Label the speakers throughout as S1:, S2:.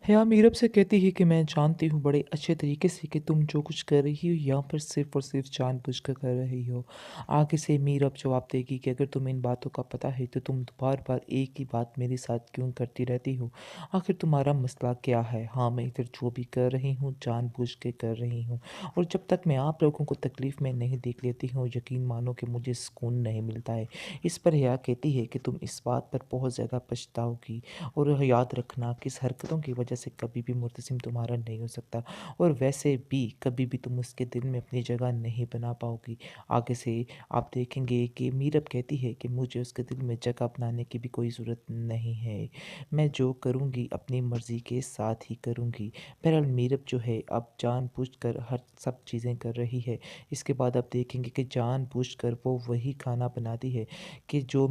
S1: हया मीरब से कहती है कि मैं जानती हूँ बड़े अच्छे तरीके से कि तुम जो कुछ कर रही हो यहाँ पर सिर्फ़ और सिर्फ़ जानबूझकर कर रही हो। आगे से मीरब जवाब देगी कि अगर तुम्हें इन बातों का पता है तो तुम बार-बार एक ही बात मेरे साथ क्यों करती रहती हो? आखिर तुम्हारा मसला क्या है? हाँ, मैं इधर जो भी कर रही हूँ जानबूझ के कर रही हूँ और जब तक मैं आप लोगों को तकलीफ़ में नहीं देख लेती हूँ यकीन मानो कि मुझे सुकून नहीं मिलता है। इस पर हया कहती है कि तुम इस बात पर बहुत ज़्यादा पछताओगी। और याद रखना कि इस हरकतों की वजह से कभी भी मुर्तसिम तुम्हारा नहीं हो सकता और वैसे भी कभी भी तुम उसके दिल में अपनी जगह नहीं बना पाओगी। आगे से आप देखेंगे कि मीरब कहती है कि मुझे उसके दिल में जगह बनाने की भी कोई ज़रूरत नहीं है। मैं जो करूँगी अपनी मर्ज़ी के साथ ही करूँगी। बहरहाल मीरब जो है अब जानबूझकर हर सब चीज़ें कर रही है। इसके बाद आप देखेंगे कि जानबूझकर वो वही खाना बनाती है कि जो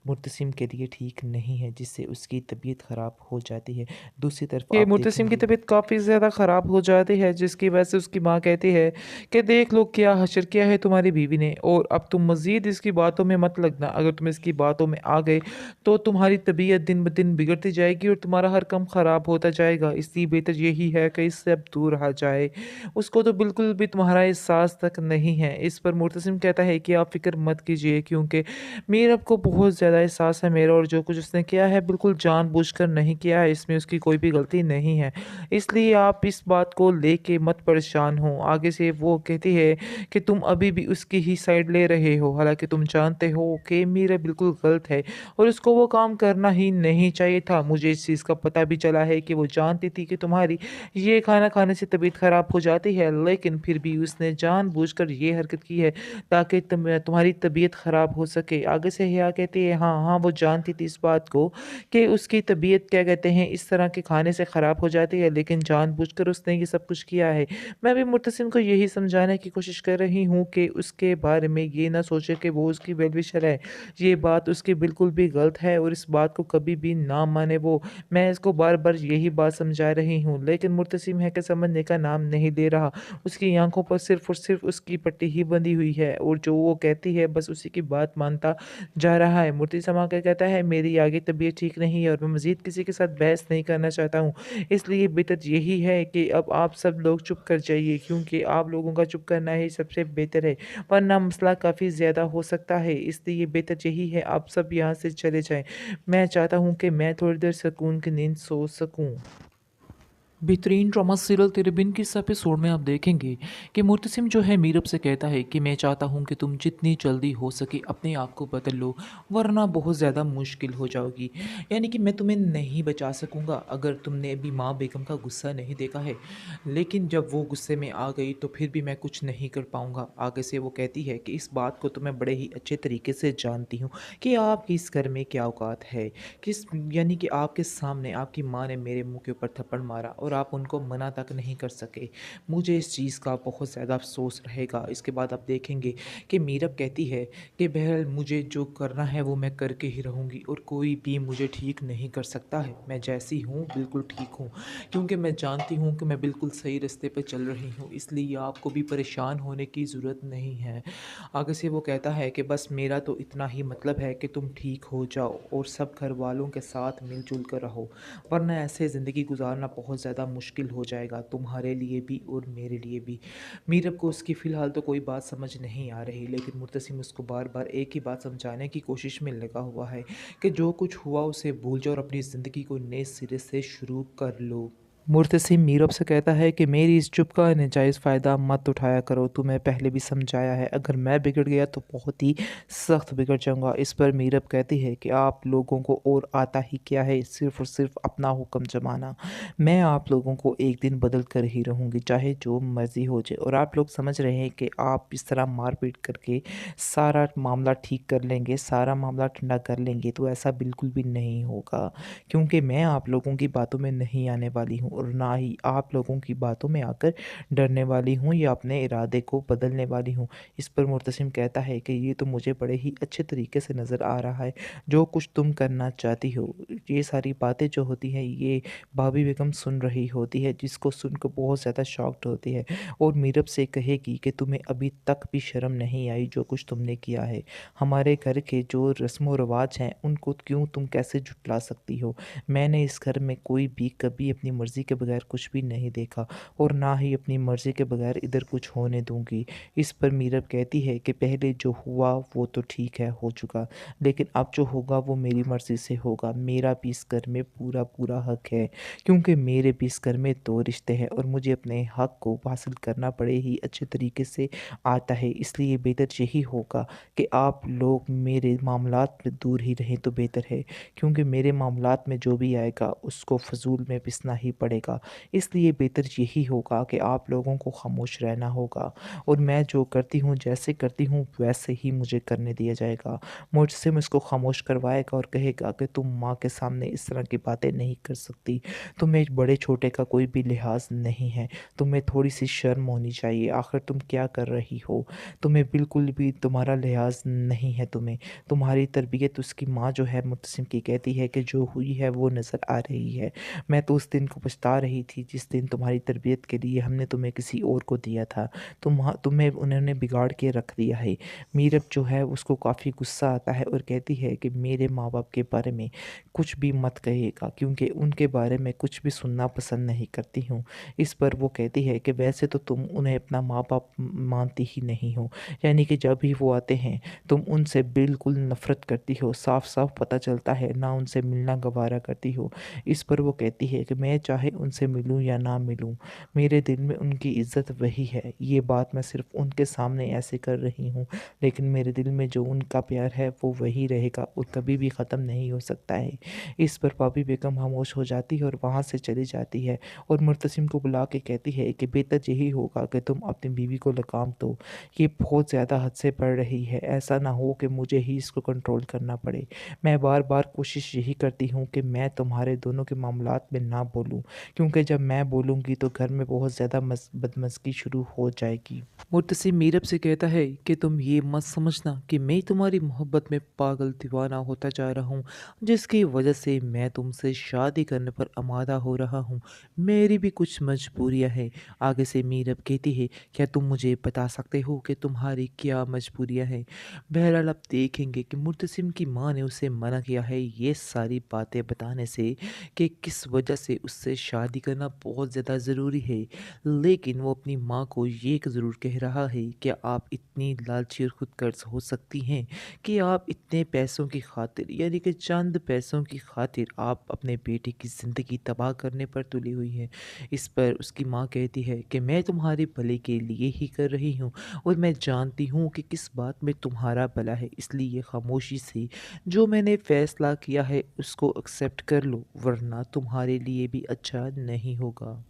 S1: मुर्तसिम के लिए ठीक नहीं है, जिससे उसकी तबीयत ख़राब हो जाती है। दूसरी तरफ
S2: कि
S1: आप
S2: मुतसिम की
S1: देखेंगे
S2: तबीयत काफ़ी ज़्यादा ख़राब हो जाती है, जिसकी वजह से उसकी माँ कहती है कि देख लो क्या हशर किया है तुम्हारी बीवी ने, और अब तुम मज़ीद इसकी बातों में मत लगना। अगर तुम इसकी बातों में आ गए तो तुम्हारी तबीयत दिन ब दिन बिगड़ती जाएगी और तुम्हारा हर काम ख़राब होता जाएगा। इसलिए बेहतर यही है कि इससे अब दूर रहा जाए। उसको तो बिल्कुल भी तुम्हारा एहसास तक नहीं है। इस पर मुतसिम कहता है कि आप फ़िक्र मत कीजिए, क्योंकि मीरब को बहुत ज़्यादा एहसास है मेरा, और जो कुछ उसने किया है बिल्कुल जानबूझकर नहीं किया है, इसमें उसकी कोई भी गलती नहीं है। इसलिए आप इस बात को लेके मत परेशान हो। आगे से वो कहती है कि तुम अभी भी उसकी ही साइड ले रहे हो, हालाँकि तुम जानते हो कि मीरा बिल्कुल गलत है और उसको वो काम करना ही नहीं चाहिए था। मुझे इस चीज़ का पता भी चला है कि वो जानती थी कि तुम्हारी ये खाना खाने से तबीयत ख़राब हो जाती है, लेकिन फिर भी उसने जानबूझकर ये हरकत की है ताकि तुम्हारी तबीयत ख़राब हो सके। आगे से हिया कहती है हाँ, हाँ, वो जानती थी इस बात को कि उसकी तबीयत क्या कहते हैं इस तरह के खाने से ख़राब हो जाती है, लेकिन जानबूझकर उसने ये सब कुछ किया है। मैं भी मुत्तसिम को यही समझाने की कोशिश कर रही हूँ कि उसके बारे में ये ना सोचे कि वो उसकी वेल विशर है। ये बात उसकी बिल्कुल भी गलत है और इस बात को कभी भी ना माने वो। मैं इसको बार-बार यही बात समझा रही हूँ, लेकिन मुत्तसिम है कि समझने का नाम नहीं ले रहा। उसकी आँखों पर सिर्फ़ और सिर्फ़ उसकी पट्टी ही बंधी हुई है और जो वो कहती है बस उसी की बात मानता जा रहा है। मूर्ति समा कर कहता है मेरी आगे तबीयत ठीक नहीं है और मैं मज़ीद किसी के साथ बहस नहीं करना चाहता हूँ। इसलिए बेहतर यही है कि अब आप सब लोग चुप कर जाइए, क्योंकि आप लोगों का चुप करना ही सबसे बेहतर है, वरना मसला काफ़ी ज़्यादा हो सकता है। इसलिए बेहतर यही है आप सब यहाँ से चले जाएँ। मैं चाहता हूँ कि मैं थोड़ी देर सुकून की नींद सो सकूँ।
S1: बेहतरीन ड्रामा सीरियल तेरे बिन के इस एपिसोड में आप देखेंगे कि मुर्तसिम जो है मीरब से कहता है कि मैं चाहता हूँ कि तुम जितनी जल्दी हो सके अपने आप को बदल लो, वरना बहुत ज़्यादा मुश्किल हो जाओगी। यानी कि मैं तुम्हें नहीं बचा सकूँगा अगर तुमने अभी माँ बेगम का गुस्सा नहीं देखा है, लेकिन जब वो गुस्से में आ गई तो फिर भी मैं कुछ नहीं कर पाऊँगा। आगे से वो कहती है कि इस बात को तो मैं बड़े ही अच्छे तरीके से जानती हूँ कि आपकी इस घर में क्या औकात है, किस यानी कि आपके सामने आपकी माँ ने मेरे मुंह के ऊपर थप्पड़ मारा और आप उनको मना तक नहीं कर सके। मुझे इस चीज़ का बहुत ज़्यादा अफ़सोस रहेगा। इसके बाद आप देखेंगे कि मीरब कहती है कि बहरहाल मुझे जो करना है वो मैं करके ही रहूँगी और कोई भी मुझे ठीक नहीं कर सकता है। मैं जैसी हूँ बिल्कुल ठीक हूँ, क्योंकि मैं जानती हूँ कि मैं बिल्कुल सही रास्ते पे चल रही हूँ, इसलिए आपको भी परेशान होने की ज़रूरत नहीं है। आगे से वो कहता है कि बस मेरा तो इतना ही मतलब है कि तुम ठीक हो जाओ और सब घर वालों के साथ मिलजुल कर रहो, वरना ऐसे ज़िंदगी गुजारना बहुत ज़्यादा मुश्किल हो जाएगा तुम्हारे लिए भी और मेरे लिए भी। मीरब को उसकी फ़िलहाल तो कोई बात समझ नहीं आ रही, लेकिन मुर्तसिम उसको बार बार एक ही बात समझाने की कोशिश में लगा हुआ है कि जो कुछ हुआ उसे भूल जाओ और अपनी ज़िंदगी को नए सिरे से शुरू कर लो। मुर्तसिम मीरब से कहता है कि मेरी इस चुप का नाजायज़ फ़ायदा मत उठाया करो, तुम्हें पहले भी समझाया है, अगर मैं बिगड़ गया तो बहुत ही सख्त बिगड़ जाऊंगा। इस पर मीरब कहती है कि आप लोगों को और आता ही क्या है, सिर्फ़ और सिर्फ अपना हुक्म जमाना। मैं आप लोगों को एक दिन बदल कर ही रहूँगी, चाहे जो मर्ज़ी हो जाए। और आप लोग समझ रहे हैं कि आप इस तरह मारपीट करके सारा मामला ठीक कर लेंगे, सारा मामला ठंडा कर लेंगे, तो ऐसा बिल्कुल भी नहीं होगा, क्योंकि मैं आप लोगों की बातों में नहीं आने वाली हूँ
S2: और ना ही आप लोगों की बातों में आकर डरने वाली हूँ या अपने इरादे को बदलने वाली हूँ। इस पर मुर्तसिम कहता है कि ये तो मुझे बड़े ही अच्छे तरीके से नज़र आ रहा है, जो कुछ तुम करना चाहती हो। ये सारी बातें जो होती हैं ये भाभी बेगम सुन रही होती है, जिसको सुनकर बहुत ज़्यादा शॉक्ड होती है और मीरब से कहेगी कि तुम्हें अभी तक भी शर्म नहीं आई जो कुछ तुमने किया है। हमारे घर के जो रस्म व रिवाज हैं उनको क्यों तुम कैसे झुठला सकती हो? मैंने इस घर में कोई भी कभी अपनी मर्ज़ी के बगैर कुछ भी नहीं देखा और ना ही अपनी मर्ज़ी के बगैर इधर कुछ होने दूँगी। इस पर मीरब कहती है कि पहले जो हुआ वो तो ठीक है, हो चुका, लेकिन अब जो होगा वो मेरी मर्ज़ी से होगा। मेरा भी इस घर में पूरा हक है, क्योंकि मेरे भी इस घर में 2 रिश्ते हैं और मुझे अपने हक को हासिल करना बड़े ही अच्छे तरीके से आता है। इसलिए बेहतर यही होगा कि आप लोग मेरे मामलात में दूर ही रहें तो बेहतर है, क्योंकि मेरे मामलात में जो भी आएगा उसको फ़ज़ूल में पिसना ही पड़ेगा। इसलिए बेहतर यही होगा कि आप लोगों को ख़ामोश रहना होगा और मैं जो करती हूँ, जैसे करती हूँ वैसे ही मुझे करने दिया जाएगा। मुझसे इसको ख़ामोश करवाएगा और कहेगा कि तुम माँ के सामने इस तरह की बातें नहीं कर सकती। तुम्हें बड़े-छोटे का कोई भी लिहाज़ नहीं है। तुम्हें थोड़ी-सी शर्म होनी चाहिए। आखिर तुम क्या कर रही हो? तुम्हें बिल्कुल भी तुम्हारा लिहाज़ नहीं है तुम्हें। तुम्हारी तरबियत उसकी माँ जो है मुत्तसिम की कहती है कि जो हुई है वो नज़र आ रही है। मैं तो उस दिन को पछता रही थी जिस दिन तुम्हारी तरबियत के लिए हमने तुम्हें किसी और को दिया था। तुम्हें उन्होंने बिगाड़ के रख दिया है। मीरब जो है उसको काफ़ी गुस्सा आता है और कहती है कि मेरे माँ-बाप के बारे में कुछ भी मत कहिएगा, क्योंकि उनके बारे में कुछ भी सुनना पसंद नहीं करती हूँ। इस पर वो कहती है कि वैसे तो तुम उन्हें अपना माँ-बाप मानती ही नहीं हो। यानी कि जब भी वो आते हैं तुम उनसे बिल्कुल नफ़रत करती हो। साफ-साफ पता चलता है ना उनसे मिलना गवारा करती हो। इस पर वो कहती है कि मैं चाहे उनसे मिलूँ या ना मिलूँ, मेरे दिल में उनकी इज़्ज़त वही है। ये बात मैं सिर्फ़ उनके सामने ऐसे कर रही हूँ, लेकिन मेरे दिल में जो उनका प्यार है वो वही रहेगा और कभी भी ख़त्म नहीं हो सकता है। इस पर भाभी बेगम खामोश हो जाती है और वहाँ से चली जाती है और मुर्तसिम को बुला के कहती है कि बेहतर यही होगा कि तुम अपनी बीवी को लगाम दो। ये बहुत ज़्यादा हद से बढ़ रही है। ऐसा ना हो कि मुझे ही इसको कंट्रोल करना पड़े। मैं बार-बार कोशिश यही करती हूँ कि मैं तुम्हारे दोनों के मामलात में ना बोलूँ, क्योंकि जब मैं बोलूँगी तो घर में बहुत ज़्यादा बदमज़गी शुरू हो जाएगी।
S1: मुर्तसिम मीरब से कहता है कि तुम ये मत समझना कि मैं तुम्हारी मोहब्बत में पागल दीवाना होता जा रहा हूँ, जिसकी वजह से मैं तुमसे शादी करने पर आमादा हो रहा हूँ। मेरी भी कुछ मजबूरियाँ हैं। आगे से मीरब कहती है, क्या तुम मुझे बता सकते हो कि तुम्हारी क्या मजबूरियाँ हैं? बहरहाल आप देखेंगे कि मुर्तसिम की माँ ने उसे मना किया है ये सारी बातें बताने से कि किस वजह से उससे शादी करना बहुत ज़्यादा ज़रूरी है। लेकिन वो अपनी माँ को ये ज़रूर कह रहा है कि आप इतनी लालची और खुदगर्ज़ हो सकती हैं कि आप इतने पैसों की खातिर, यानी कि चंद पैसों की खातिर आप अपने बेटे की ज़िंदगी तबाह करने पर तुली हुई हैं। इस पर उसकी माँ कहती है कि मैं तुम्हारे भले के लिए ही कर रही हूँ और मैं जानती हूँ कि किस बात में तुम्हारा भला है, इसलिए खामोशी से जो मैंने फ़ैसला किया है उसको एक्सेप्ट कर लो, वरना तुम्हारे लिए भी अच्छा नहीं होगा।